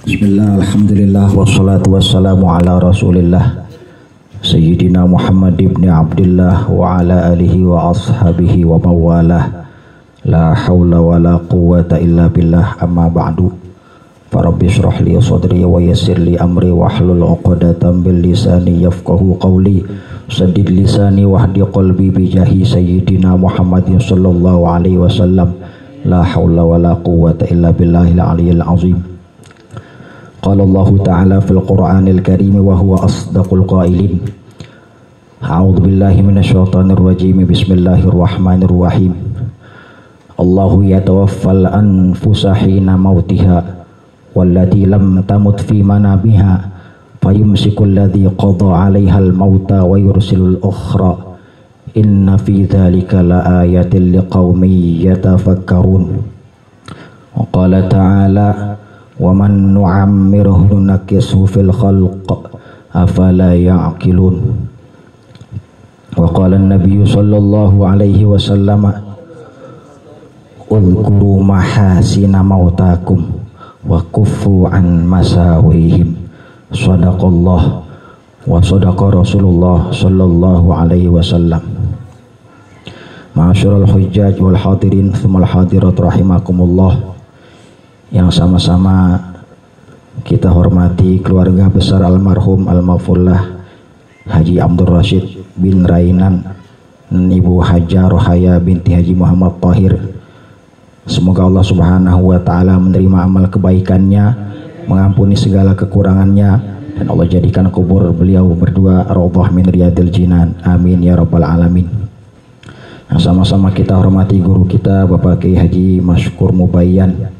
Bismillah, alhamdulillah, wassalatu wassalamu ala rasulillah Sayyidina Muhammad ibn Abdullah wa ala alihi wa ashabihi wa mawalah. La hawla wa la quwwata illa billah, amma ba'du. Farabbi syrah li sadri wa yassir li amri wa hlul uqdatan bil lisani yafqahu qawli. Saddid lisani wahdi qalbi bi jahi Sayyidina Muhammadin sallallahu alaihi wasallam. La hawla wa la quwwata illa billahil aliyyil azim. Qala Allah Ta'ala fil Qur'anil Karim wa huwa asdaqul qailin. A'udzu billahi minasyaitonir rajim. Bismillahirrahmanirrahim. Allahu yatawaffal anfusa hina mautiha wallati lam tamut fi manabiha fayumsikul ladzi qada 'alaihal mauta wa yursilul ukhra. Inna fi dzalika laayatin liqaumin yatafakkarun. Wa qala ta'ala wa man nu'ammirhu nakishu fil khalq afala ya'qilun. Wa qala an-nabiy sallallahu alaihi wasallam udhkuru mahasina mautakum wa kuffu an masawihim. Shadaqallah wa sadaqa Rasulullah sallallahu alaihi wasallam. Ma'asyiral hujjaj wal hadirin tsummal hadirat rahimakumullah. Yang sama-sama kita hormati keluarga besar almarhum almarhumah Haji Abdul Rashid bin Rainan dan Ibu Haja Rohaya binti Haji Muhammad Tahir. Semoga Allah Subhanahu wa taala menerima amal kebaikannya, mengampuni segala kekurangannya, dan Allah jadikan kubur beliau berdua raudhah min riyadil jinan. Amin ya rabbal alamin. Yang sama-sama kita hormati guru kita Bapak Kiai Haji Masykur Mubayyan,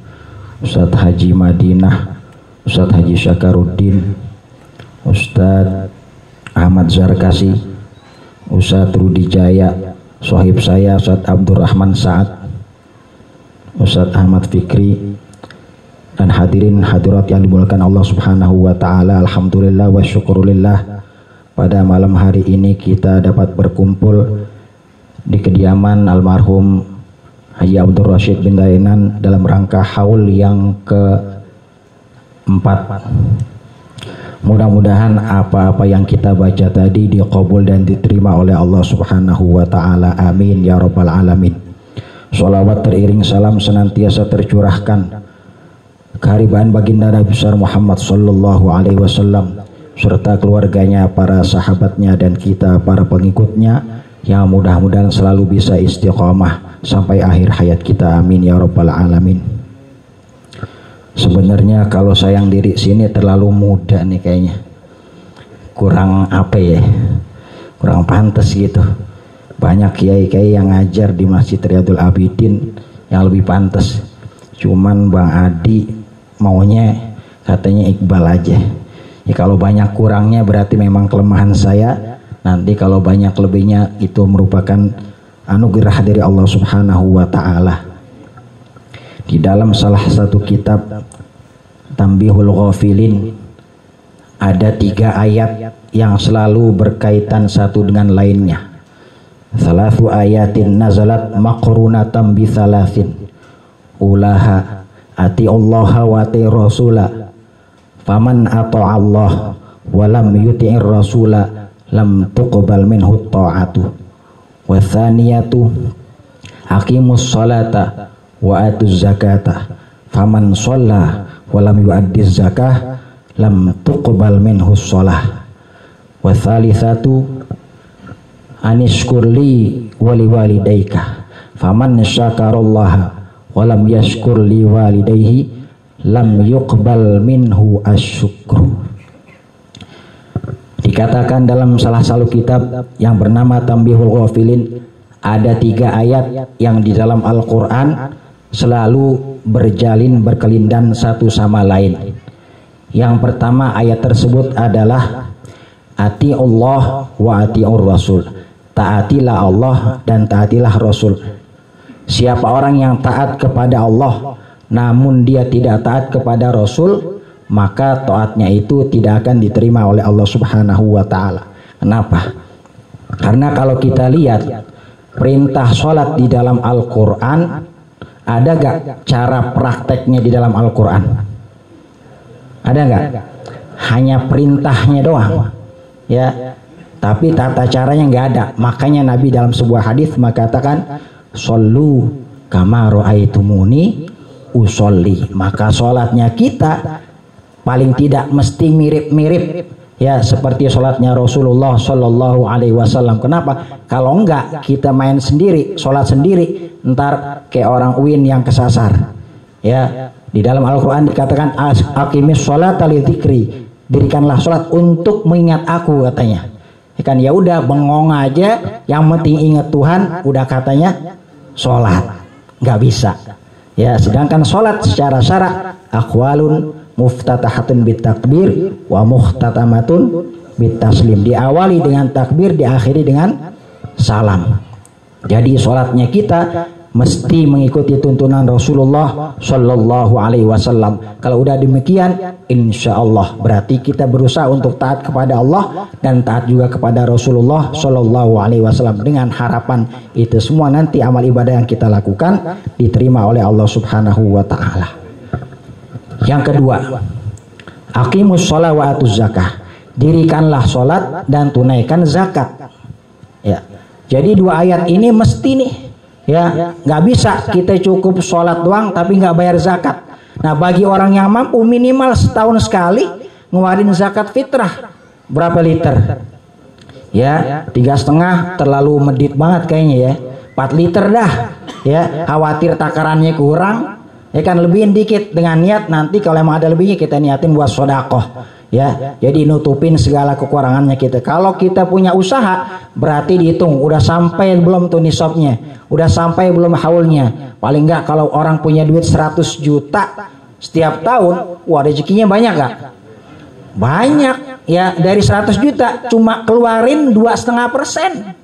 Ustadz Haji Madinah, Ustadz Haji Syakaruddin, Ustadz Ahmad Zarkasi, Ustadz Rudi Jaya, sohib saya Ustadz Abdurrahman Sa'ad, Ustadz Ahmad Fikri, dan hadirin hadirat yang dimuliakan Allah Subhanahu wa taala. Alhamdulillah wa syukurillah, pada malam hari ini kita dapat berkumpul di kediaman almarhum Haji Abdul Rashid bin Rainan dalam rangka haul yang keempat. Mudah-mudahan apa-apa yang kita baca tadi diqabul dan diterima oleh Allah Subhanahu wa taala. Amin ya rabbal alamin. Sholawat teriring salam senantiasa tercurahkan kehariban baginda Nabi besar Muhammad sallallahu alaihi wasallam serta keluarganya, para sahabatnya, dan kita para pengikutnya, yang mudah-mudahan selalu bisa istiqamah sampai akhir hayat kita. Amin ya rabbal alamin. Sebenarnya kalau sayang diri sini terlalu muda nih kayaknya, kurang apa ya, kurang pantas gitu. Banyak kiai-kiai yang ngajar di Masjid Riyadul Abidin yang lebih pantas. Cuman Bang Adi maunya katanya Iqbal aja. Ya, kalau banyak kurangnya berarti memang kelemahan saya. Nanti kalau banyak lebihnya itu merupakan anugerah dari Allah Subhanahu wa taala. Di dalam salah satu kitab Tambihul Ghafilin ada 3 ayat yang selalu berkaitan satu dengan lainnya. Salasu ayatin nazalat maqrunatan bi salasin. Ulaha ati Allah wa ati rasula. Faman ata'a Allah wa lam yuti'ir rasula lam tuqbal minhu ta'atu. Wa thaniyatu aqimus salata wa atuz zakata. Faman shalla wa lam yu'addiz zakah lam tuqbal minhu shalah. Wa thalithatu anishkurli wa liwalidayka. Faman syakarallaha wa lam yashkur liwalidayhi lam yuqbal minhu asyukru. Dikatakan dalam salah satu kitab yang bernama Tambihul Ghafilin ada 3 ayat yang di dalam Al-Quran selalu berjalin berkelindan satu sama lain. Yang pertama ayat tersebut adalah ati Allah wa ati'ur Rasul. Taatilah Allah dan taatilah Rasul. Siapa orang yang taat kepada Allah namun dia tidak taat kepada Rasul, maka taatnya itu tidak akan diterima oleh Allah Subhanahu wa taala. Kenapa? Karena kalau kita lihat perintah sholat di dalam Al-Quran, ada gak cara prakteknya di dalam Al-Quran? Ada nggak? Hanya perintahnya doang, ya. Tapi tata caranya nggak ada. Makanya Nabi dalam sebuah hadis mengatakan, "Shollu kama ra'aitumuni usolli." Maka sholatnya kita paling tidak mesti mirip-mirip, ya, seperti sholatnya Rasulullah Shallallahu Alaihi Wasallam. Kenapa? Kalau enggak kita main sendiri, sholat sendiri, ntar kayak orang UIN yang kesasar. Ya, di dalam Al-Quran dikatakan, "Aqimis sholata li dzikri." Dirikanlah sholat untuk mengingat aku, katanya. Ya kan, ya udah bengong aja, yang penting ingat Tuhan, udah katanya sholat. Nggak bisa. Ya, sedangkan sholat secara syarat aqwalun muftatahatun bitakbir wa muhtatamatun bitaslim. Diawali dengan takbir, diakhiri dengan salam. Jadi sholatnya kita mesti mengikuti tuntunan Rasulullah Shallallahu Alaihi Wasallam. Kalau udah demikian, insya Allah berarti kita berusaha untuk taat kepada Allah dan taat juga kepada Rasulullah Shallallahu Alaihi Wasallam. Dengan harapan itu semua nanti amal ibadah yang kita lakukan diterima oleh Allah Subhanahu Wa Taala. Yang kedua, aqimus sholat wa atuz zakah. Dirikanlah sholat dan tunaikan zakat. Ya, jadi dua ayat ini mesti nih. Ya, nggak bisa kita cukup sholat doang tapi nggak bayar zakat. Nah, bagi orang yang mampu minimal setahun sekali ngeluarin zakat fitrah. Berapa liter? Ya, 3,5 terlalu medit banget kayaknya ya. 4 liter dah. Ya, khawatir takarannya kurang. Ya kan, lebihin dikit dengan niat nanti kalau emang ada lebihnya kita niatin buat sodakoh. Ya, jadi nutupin segala kekurangannya kita. Kalau kita punya usaha, berarti dihitung udah sampai belum tuh nisabnya, udah sampai belum haulnya. Paling enggak kalau orang punya duit 100 juta setiap tahun, wah rezekinya banyak gak? Banyak. Ya, dari 100 juta cuma keluarin 2,5%.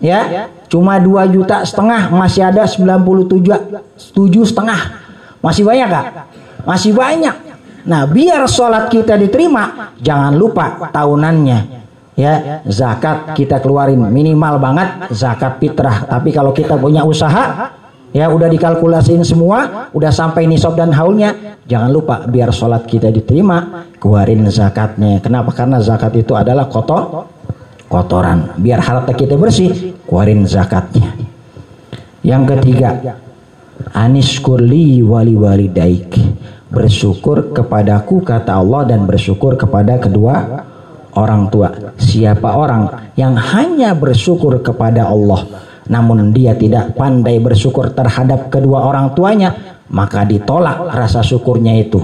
Ya, cuma 2,5 juta, masih ada 97,5. Masih banyak gak? Masih banyak. Nah, biar sholat kita diterima, jangan lupa tahunannya. Ya, zakat kita keluarin minimal banget zakat fitrah. Tapi kalau kita punya usaha, ya udah dikalkulasiin semua, udah sampai nisab dan haulnya, jangan lupa biar sholat kita diterima, keluarin zakatnya. Kenapa? Karena zakat itu adalah kotoran. Biar harta kita bersih, keluarin zakatnya. Yang ketiga, anishkurli wali walidaik. Bersyukur kepadaku, kata Allah, dan bersyukur kepada kedua orang tua. Siapa orang yang hanya bersyukur kepada Allah namun dia tidak pandai bersyukur terhadap kedua orang tuanya, maka ditolak rasa syukurnya itu.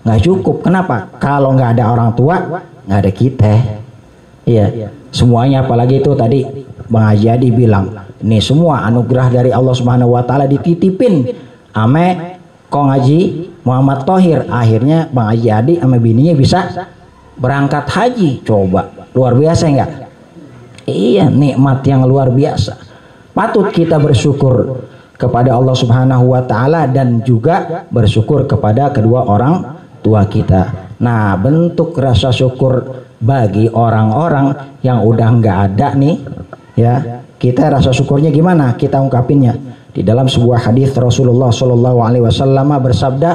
Nggak cukup. Kenapa? Kalau nggak ada orang tua, nggak ada kita. Iya, semuanya. Apalagi itu tadi Bang Haji Adi bilang, ini semua anugerah dari Allah Subhanahu Wa Taala dititipin ame Kong Haji Muhammad Thohir. Akhirnya Bang Haji Adi sama bininya bisa berangkat haji. Coba, luar biasa enggak? Iya, nikmat yang luar biasa. Patut kita bersyukur kepada Allah Subhanahu Wa Taala dan juga bersyukur kepada kedua orang tua kita. Nah, bentuk rasa syukur bagi orang-orang yang udah nggak ada nih, ya, kita rasa syukurnya gimana? Kita ungkapinnya. Di dalam sebuah hadis Rasulullah Shallallahu Alaihi Wasallam bersabda,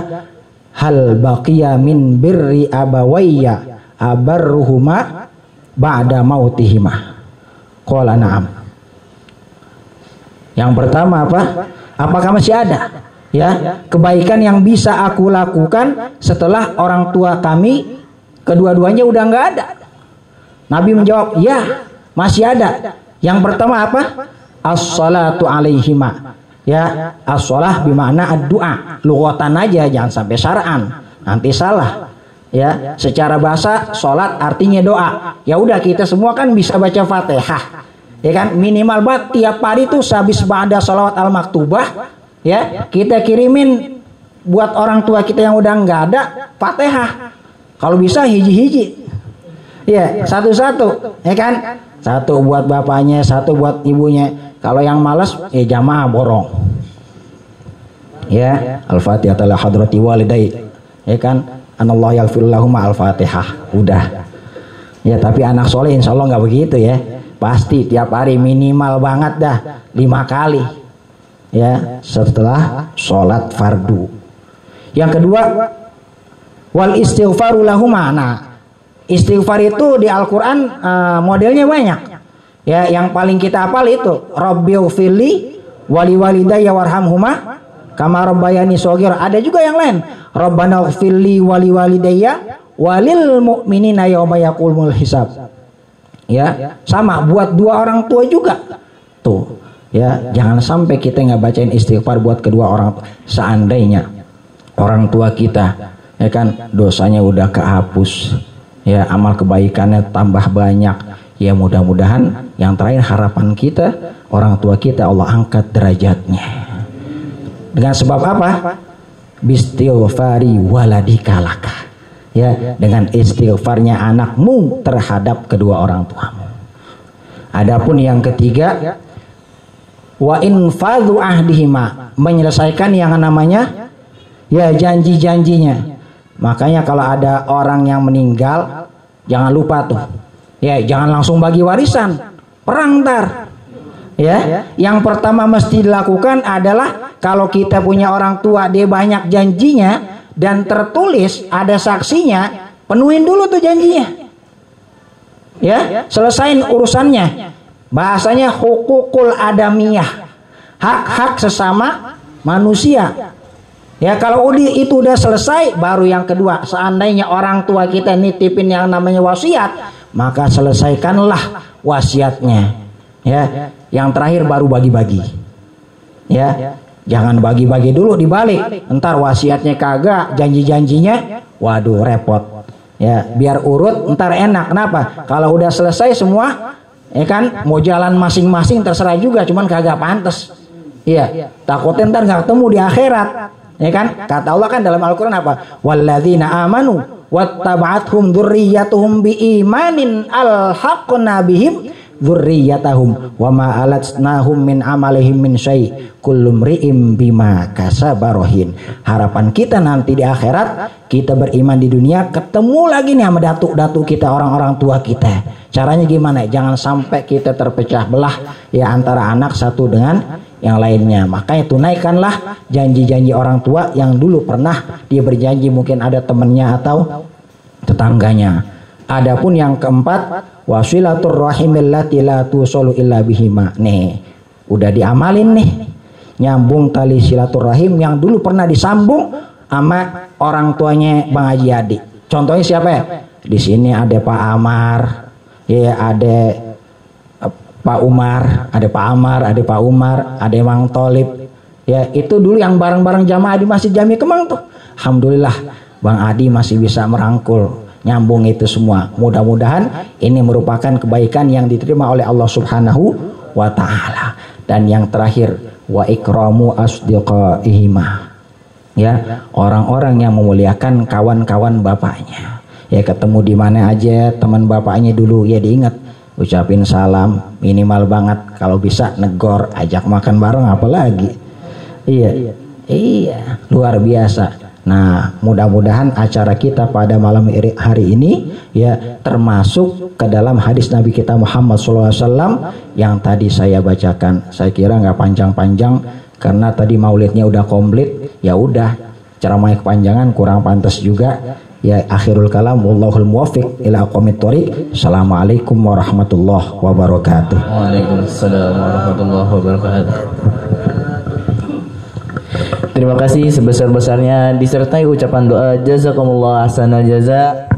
hal baqiya min birri abawayya abarruhuma ba'da mautihima. Qala na'am. Yang pertama apa? Apakah masih ada, ya, kebaikan yang bisa aku lakukan setelah orang tua kami kedua-duanya udah nggak ada? Nabi menjawab, ya, masih ada. Yang pertama apa? As-salatu alaihima. Ya, as-salah bermakna ad-du'a. Lughatan aja, jangan sampai syar'an. Nanti salah. Ya, secara bahasa salat artinya doa. Ya udah, kita semua kan bisa baca Fatihah. Ya kan, minimal banget tiap hari tuh sehabis ba'da sholawat al-maktubah, ya, kita kirimin buat orang tua kita yang udah nggak ada Fatihah. Kalau bisa hiji-hiji. Ya, satu-satu, ya kan? Satu buat bapaknya, satu buat ibunya. Kalau yang malas, ya jamaah borong. Ya, Al-Fatihah ala hadrati walidai. Ya kan? Anallahu yaghfir lahum al-Fatihah. Udah. Ya, tapi anak soleh insya Allah nggak begitu ya. Pasti tiap hari minimal banget dah 5 kali. Ya, setelah sholat fardu. Yang kedua, Wal istighfaru lahuma. Nah, istighfar itu di Al-Qur'an modelnya banyak. Ya, yang paling kita hafal itu Rabbighfirli wali walidayya warhamhuma kama rabbayani shaghira. Ada juga yang lain. Rabbana ighfirli wali walidayya walil mu'minina yauma yaqumul hisab. Ya, sama buat dua orang tua juga. Tuh, ya, jangan sampai kita nggak bacain istighfar buat kedua orang tua. Seandainya orang tua kita, ya kan, dosanya udah kehapus, ya, amal kebaikannya tambah banyak, ya, mudah-mudahan yang terakhir harapan kita orang tua kita Allah angkat derajatnya dengan sebab apa? Bistighfari waladika laka, ya, dengan istighfarnya anakmu terhadap kedua orang tuamu. Adapun yang ketiga, wa infadhu ahdihima, menyelesaikan yang namanya, ya, janji-janjinya. Makanya kalau ada orang yang meninggal, jangan lupa tuh, ya, jangan langsung bagi warisan, perang ntar. Ya, yang pertama mesti dilakukan adalah kalau kita punya orang tua dia banyak janjinya dan tertulis ada saksinya, penuhin dulu tuh janjinya. Ya, selesain urusannya. Bahasanya hukukul adamiyah, hak-hak sesama manusia. Ya, kalau itu udah selesai, baru yang kedua. Seandainya orang tua kita nitipin yang namanya wasiat, maka selesaikanlah wasiatnya. Ya, yang terakhir baru bagi-bagi. Ya, jangan bagi-bagi dulu dibalik. Ntar wasiatnya kagak, janji-janjinya, waduh repot. Ya, biar urut, ntar enak. Kenapa? Kalau udah selesai semua, ya kan, mau jalan masing-masing terserah juga, cuman kagak pantas. Iya, takutnya ntar nggak ketemu di akhirat. Ya kan? Kata Allah kan dalam Al-Qur'an apa? Walladzina amanu wattaba'athum dzurriyyatuhum biimanin alhaqna bihim dzurriyyatahum wama alatnahum min amalihim min syai' kullu mri'im bima kasaba rahin. Harapan kita nanti di akhirat, kita beriman di dunia, ketemu lagi nih sama datuk-datuk kita, orang-orang tua kita. Caranya gimana? Jangan sampai kita terpecah belah, ya, antara anak satu dengan yang lainnya. Makanya tunaikanlah janji-janji orang tua yang dulu pernah dia berjanji, mungkin ada temannya atau tetangganya. Adapun yang keempat, wasilatur rahimil lati la tusalu illa bihima. Nih, udah diamalin nih. Nyambung tali silaturahim yang dulu pernah disambung sama orang tuanya Bang Haji Adi. Contohnya siapa ya? Di sini ada Pak Amar, ya, ada Pak Umar, ada Pak Amar, ada Pak Umar, ada Mang Tolib. Ya, itu dulu yang bareng-bareng jamaah di Masjid Jami Kemang tuh. Alhamdulillah Bang Adi masih bisa merangkul, nyambung itu semua. Mudah-mudahan ini merupakan kebaikan yang diterima oleh Allah Subhanahu wa taala. Dan yang terakhir, wa ikramu asdiqaihima. Ya, orang-orang yang memuliakan kawan-kawan bapaknya. Ya, ketemu di mana aja teman bapaknya dulu, ya, diingat, ucapin salam, minimal banget, kalau bisa negor, ajak makan bareng apalagi. Iya, luar biasa. Nah, mudah-mudahan acara kita pada malam hari ini, ya, termasuk ke dalam hadis Nabi kita Muhammad SAW yang tadi saya bacakan. Saya kira nggak panjang-panjang karena tadi maulidnya udah komplit. Ya udah, ceramah kepanjangan kurang pantas juga. Ya, akhirul kalam, wallahul muwaffiq ila aqwamit thoriq. Assalamualaikum warahmatullahi wabarakatuh. Waalaikumsalam warahmatullahi wabarakatuh. Terima kasih sebesar-besarnya disertai ucapan doa jazakumullah ahsanal jaza.